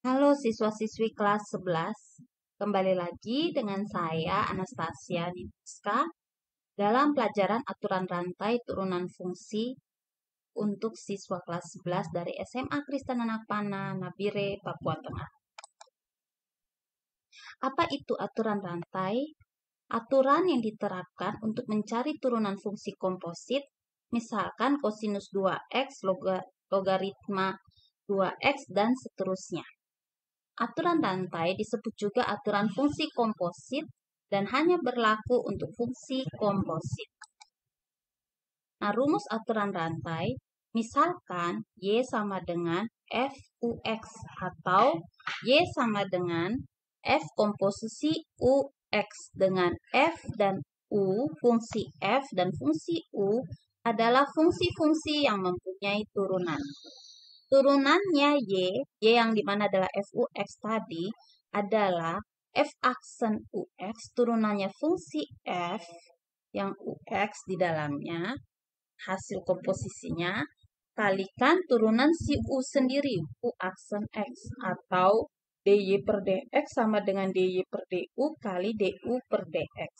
Halo siswa-siswi kelas 11, kembali lagi dengan saya Anastasia Nitska dalam pelajaran aturan rantai turunan fungsi untuk siswa kelas 11 dari SMA Kristen Anak Panah, Nabire, Papua Tengah. Apa itu aturan rantai? Aturan yang diterapkan untuk mencari turunan fungsi komposit, misalkan kosinus 2x, logaritma 2x, dan seterusnya. Aturan rantai disebut juga aturan fungsi komposit dan hanya berlaku untuk fungsi komposit. Nah, rumus aturan rantai, misalkan Y sama dengan Fux atau Y sama dengan F komposisi Ux dengan F dan U, fungsi F dan fungsi U adalah fungsi-fungsi yang mempunyai turunan. Turunannya Y yang dimana adalah Fux tadi, adalah F aksen Ux, turunannya fungsi F yang Ux di dalamnya, hasil komposisinya, kalikan turunan si U sendiri, U aksen X, atau dy per dx sama dengan dy per du kali du per dx.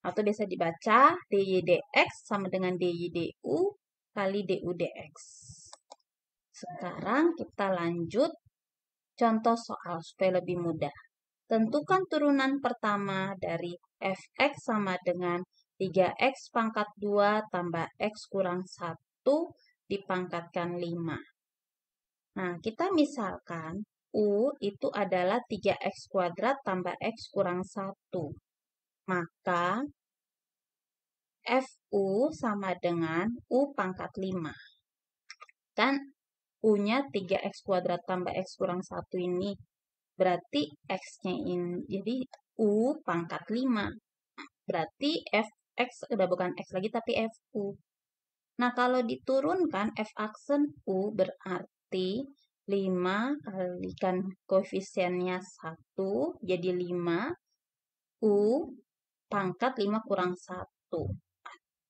Atau biasa dibaca dy dx sama dengan dy du kali du dx. Sekarang kita lanjut contoh soal supaya lebih mudah. Tentukan turunan pertama dari fx sama dengan 3x pangkat 2 tambah x kurang 1 dipangkatkan 5. Nah, kita misalkan U itu adalah 3x kuadrat tambah x kurang 1. Maka Fu sama dengan U pangkat 5. Kan U-nya 3x kuadrat tambah x kurang 1 ini. Berarti X-nya ini, jadi U pangkat 5. Berarti Fx udah bukan X lagi tapi Fu. Nah, kalau diturunkan F aksen U berarti 5 kalikan koefisiennya 1, jadi 5. U pangkat 5 kurang 1.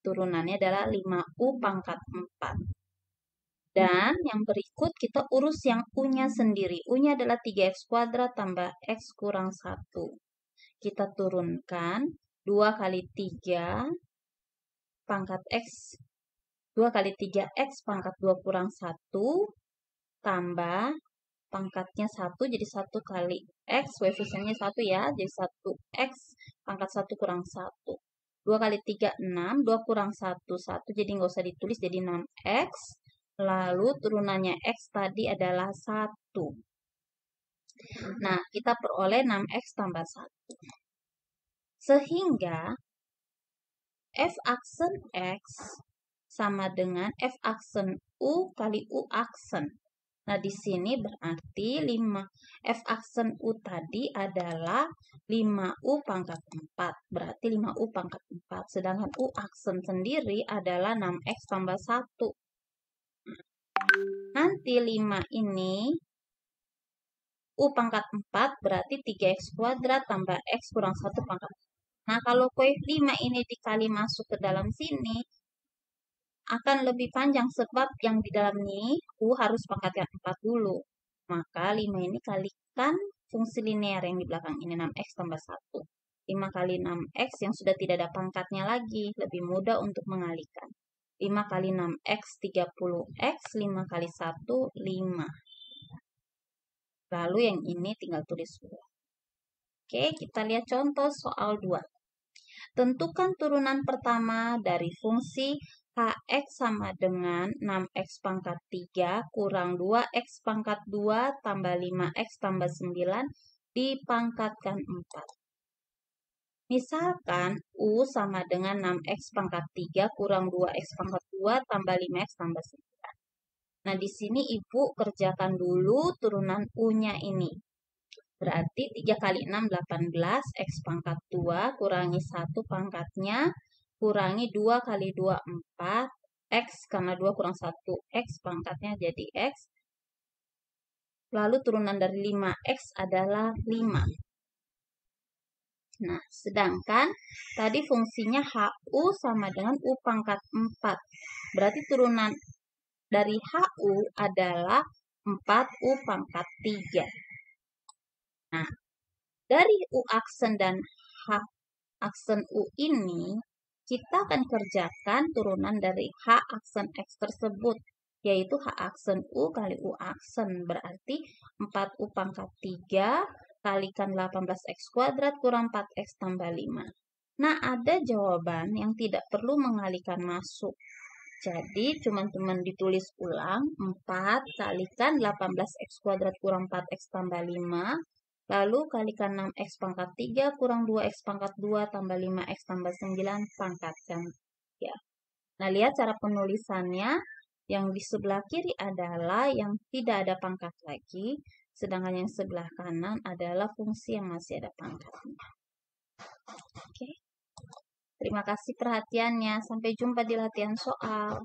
Turunannya adalah 5U pangkat 4. Dan yang berikut kita urus yang U-nya sendiri. U-nya adalah 3x kuadrat tambah x kurang 1. Kita turunkan 2 kali 3 pangkat x. 2 kali 3x pangkat 2 kurang 1 tambah pangkatnya 1 jadi 1 kali x. Koefisiennya 1 ya. Jadi 1x pangkat 1 kurang 1. 2 kali 3, 6. 2 kurang 1, 1. Jadi nggak usah ditulis jadi 6x. Lalu turunannya X tadi adalah 1. Nah, kita peroleh 6X tambah 1. Sehingga F aksen X sama dengan F aksen U kali U aksen. Nah, di sini berarti 5. F aksen U tadi adalah 5U pangkat 4. Berarti 5U pangkat 4. Sedangkan U aksen sendiri adalah 6X tambah 1. Nanti 5 ini U pangkat 4 berarti 3x kuadrat tambah x kurang 1 pangkat. Nah, kalau koef 5 ini dikali masuk ke dalam sini, akan lebih panjang sebab yang di dalam ini U harus pangkatkan 4 dulu. Maka 5 ini kalikan fungsi linear yang di belakang ini 6x tambah 1. 5 kali 6x yang sudah tidak ada pangkatnya lagi, lebih mudah untuk mengalikan. 5 kali 6x 30x, 5 kali 1 5. Lalu yang ini tinggal tulis ulang. Oke, kita lihat contoh soal 2. Tentukan turunan pertama dari fungsi Hx sama dengan 6x pangkat 3 kurang 2x pangkat 2 tambah 5x tambah 9 dipangkatkan 4. Misalkan U sama dengan 6x pangkat 3 kurang 2x pangkat 2 tambah 5x tambah 9. Nah, di sini Ibu kerjakan dulu turunan U-nya ini. Berarti 3 kali 6, 18, X pangkat 2, kurangi 1 pangkatnya, kurangi 2 kali 2, 4, X karena 2 kurang 1, X pangkatnya jadi X. Lalu turunan dari 5X adalah 5. Nah, sedangkan tadi fungsinya HU sama dengan U pangkat 4. Berarti turunan dari HU adalah 4U pangkat 3. Nah, dari U aksen dan H aksen U ini, kita akan kerjakan turunan dari H aksen X tersebut, yaitu H aksen U kali U aksen. Berarti 4U pangkat 3 kalikan 18X kuadrat kurang 4X tambah 5. Nah, ada jawaban yang tidak perlu mengalihkan masuk. Jadi, teman-teman ditulis ulang, 4 kalikan 18X kuadrat kurang 4X tambah 5. Lalu kalikan 6X pangkat 3 kurang 2X pangkat 2 tambah 5X tambah 9 pangkatkan. Ya. Nah, lihat cara penulisannya. Yang di sebelah kiri adalah yang tidak ada pangkat lagi. Sedangkan yang sebelah kanan adalah fungsi yang masih ada pangkatnya. Oke. Terima kasih perhatiannya. Sampai jumpa di latihan soal.